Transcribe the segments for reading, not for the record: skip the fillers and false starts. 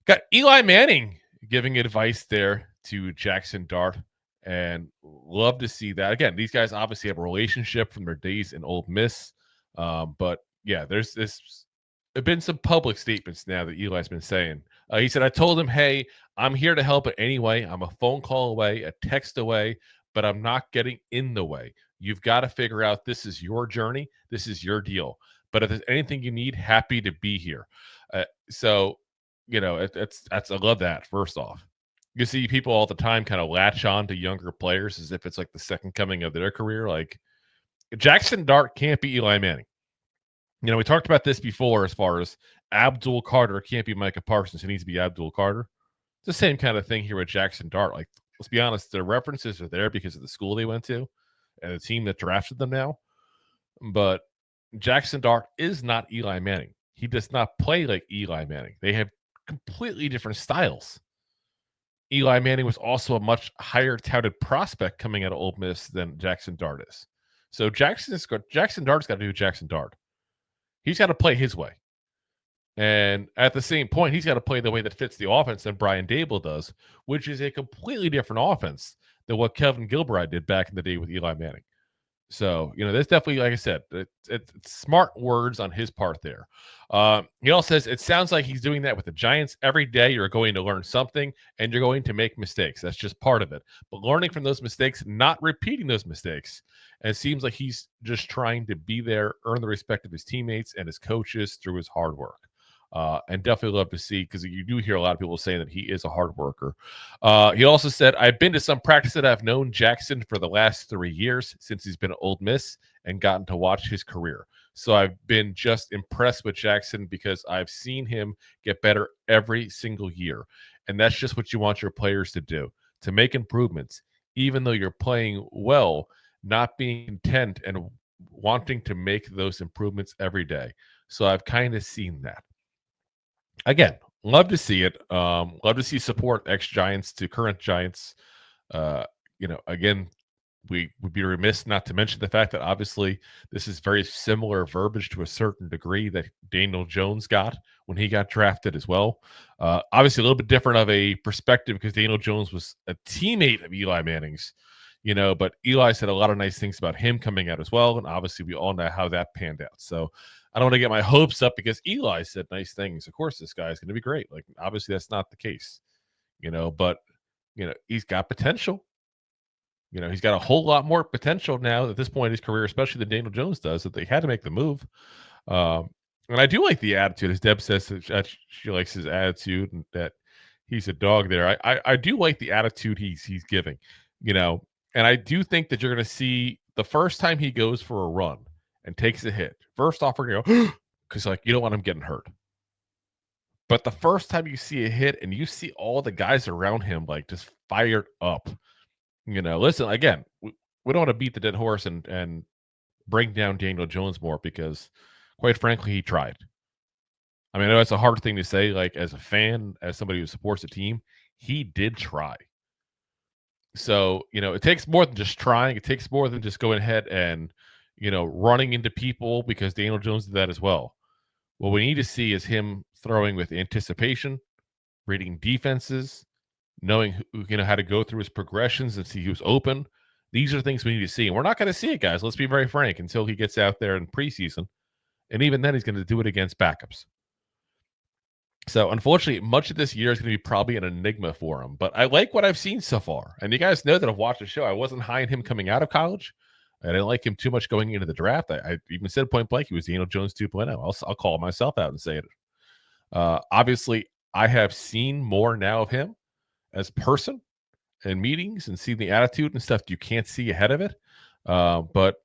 Got Eli Manning giving advice there to Jaxson Dart, and love to see that. Again, these guys obviously have a relationship from their days in Ole Miss, but yeah, there's been some public statements now that Eli's been saying. He said, "I told him, hey, I'm here to help it anyway. I'm a phone call away, a text away, but I'm not getting in the way. You've got to figure out this is your journey, this is your deal. But if there's anything you need, happy to be here." So it's I love that. First off, you see people all the time kind of latch on to younger players as if it's like the second coming of their career. Like Jaxson Dart can't be Eli Manning. We talked about this before as far as Abdul Carter can't be Micah Parsons. He needs to be Abdul Carter. It's the same kind of thing here with Jaxson Dart. Like, let's be honest, the references are there because of the school they went to and the team that drafted them now. But Jaxson Dart is not Eli Manning. He does not play like Eli Manning. They have completely different styles. Eli Manning was also a much higher touted prospect coming out of Ole Miss than Jaxson Dart is. So Jaxson Dart's got to do Jaxson Dart. He's got to play his way. And at the same point, he's got to play the way that fits the offense that Brian Dable does, which is a completely different offense than what Kevin Gilbride did back in the day with Eli Manning. So, there's definitely, like I said, it's smart words on his part there. He also says, it sounds like he's doing that with the Giants. Every day you're going to learn something and you're going to make mistakes. That's just part of it. But learning from those mistakes, not repeating those mistakes. And it seems like he's just trying to be there, earn the respect of his teammates and his coaches through his hard work. And definitely love to see, because you do hear a lot of people saying that he is a hard worker. He also said, I've been to some practice that I've known Jaxson for the last 3 years since he's been at Ole Miss and gotten to watch his career. So I've been just impressed with Jaxson because I've seen him get better every single year. And that's just what you want your players to do, to make improvements, even though you're playing well, not being content and wanting to make those improvements every day. So I've kind of seen that. Again, love to see it. Love to see support ex-Giants to current Giants. Again, we would be remiss not to mention the fact that obviously this is very similar verbiage to a certain degree that Daniel Jones got when he got drafted as well. Obviously, a little bit different of a perspective because Daniel Jones was a teammate of Eli Manning's, but Eli said a lot of nice things about him coming out as well. And obviously, we all know how that panned out. So I don't want to get my hopes up because Eli said nice things. Of course, this guy is going to be great. Like, obviously, that's not the case, but, he's got potential. He's got a whole lot more potential now at this point in his career, especially than Daniel Jones does, that they had to make the move. And I do like the attitude, as Deb says that she likes his attitude and that he's a dog there. I do like the attitude he's giving, and I do think that you're going to see the first time he goes for a run and takes a hit. First off, we're going to go, because you don't want him getting hurt. But the first time you see a hit and you see all the guys around him just fired up, listen, again, we don't want to beat the dead horse and bring down Daniel Jones more because, quite frankly, he tried. I mean, I know it's a hard thing to say, as a fan, as somebody who supports a team, he did try. So, it takes more than just trying. It takes more than just going ahead and, running into people, because Daniel Jones did that as well. What we need to see is him throwing with anticipation, reading defenses, knowing how to go through his progressions and see who's open. These are things we need to see. And we're not going to see it, guys. Let's be very frank, until he gets out there in preseason. And even then, he's going to do it against backups. So, unfortunately, much of this year is going to be probably an enigma for him. But I like what I've seen so far. And you guys know that I've watched the show. I wasn't high on him coming out of college. I didn't like him too much going into the draft. I even said point blank he was Daniel Jones 2.0. I'll call myself out and say it. Obviously, I have seen more now of him as a person in meetings and see the attitude and stuff you can't see ahead of it. But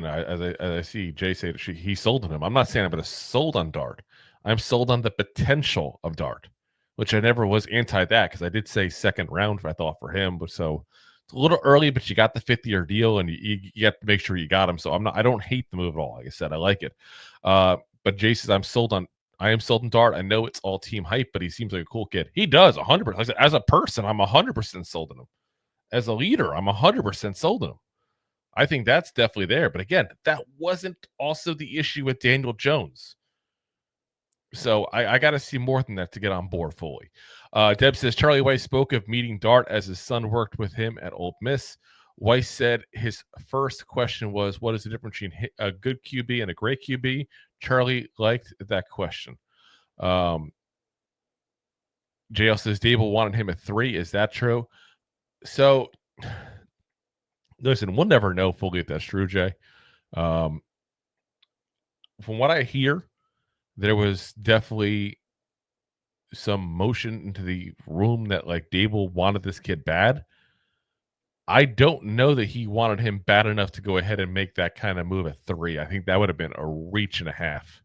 as I see Jay say that he sold on him. I'm not saying I'm going to sold on Dart. I'm sold on the potential of Dart, which I never was anti that, because I did say second round, I thought, for him. But so it's a little early, but you got the 5th-year deal and you have to make sure you got him. So I don't hate the move at all. Like I said, I like it. But Jay says, I am sold on Dart. I know it's all team hype, but he seems like a cool kid. He does 100%. Like I said, as a person, I'm 100% sold on him. As a leader, I'm 100% sold on him. I think that's definitely there. But again, that wasn't also the issue with Daniel Jones. So I got to see more than that to get on board fully. Deb says Charlie Weiss spoke of meeting Dart as his son worked with him at Ole Miss. Weiss said his first question was, what is the difference between a good QB and a great QB? Charlie liked that question. JL says Dable wanted him at 3. Is that true? So, listen, we'll never know fully if that's true, Jay. From what I hear, there was definitely some motion into the room that like Dable wanted this kid bad. I don't know that he wanted him bad enough to go ahead and make that kind of move at 3. I think that would have been a reach and a half,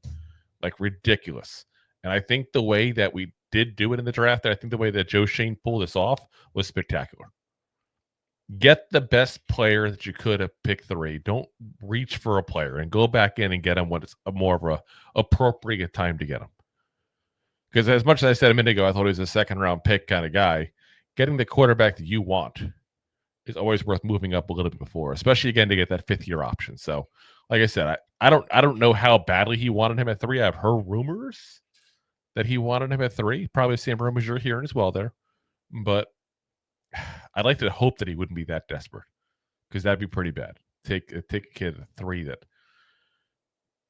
like ridiculous. And I think the way that we did do it in the draft, I think the way that Joe Shane pulled this off was spectacular. Get the best player that you could at pick 3. Don't reach for a player and go back in and get him when it's more of a appropriate time to get him. Because as much as I said a minute ago, I thought he was a second-round pick kind of guy. Getting the quarterback that you want is always worth moving up a little bit before, especially again to get that 5th-year option. So, like I said, I don't know how badly he wanted him at 3. I've heard rumors that he wanted him at 3. Probably the same rumors you're hearing as well there. But I'd like to hope that he wouldn't be that desperate, because that'd be pretty bad. Take a kid at 3 that,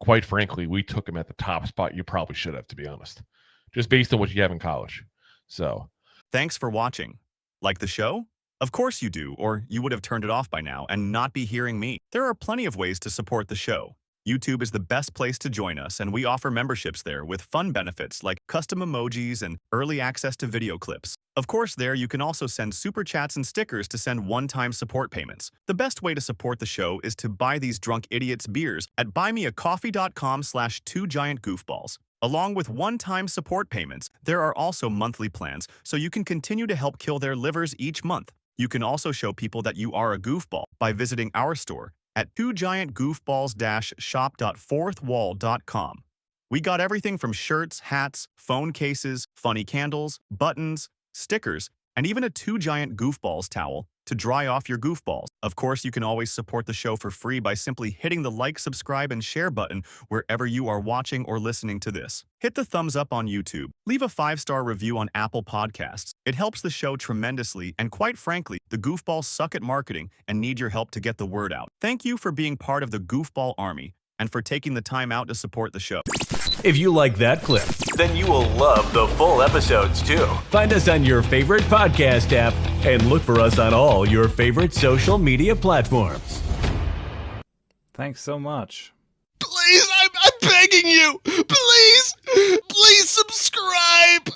quite frankly, we took him at the top spot. You probably should have, to be honest, just based on what you have in college. So, thanks for watching. Like the show? Of course you do, or you would have turned it off by now and not be hearing me. There are plenty of ways to support the show. YouTube is the best place to join us, and we offer memberships there with fun benefits like custom emojis and early access to video clips. Of course, there you can also send super chats and stickers to send one-time support payments. The best way to support the show is to buy these drunk idiots beers at buymeacoffee.com/2giantgoofballs. Along with one-time support payments, there are also monthly plans, so you can continue to help kill their livers each month. You can also show people that you are a goofball by visiting our store at 2giantgoofballs-shop.fourthwall.com. We got everything from shirts, hats, phone cases, funny candles, buttons, stickers, and even a 2 Giant Goofballs towel to dry off your goofballs. Of course, you can always support the show for free by simply hitting the like, subscribe, and share button wherever you are watching or listening to this. Hit the thumbs up on YouTube. Leave a 5-star review on Apple Podcasts. It helps the show tremendously, and quite frankly, the Goofballs suck at marketing and need your help to get the word out. Thank you for being part of the Goofball Army and for taking the time out to support the show. If you like that clip, then you will love the full episodes too. Find us on your favorite podcast app and look for us on all your favorite social media platforms. Thanks so much. Please, I'm begging you. Please subscribe.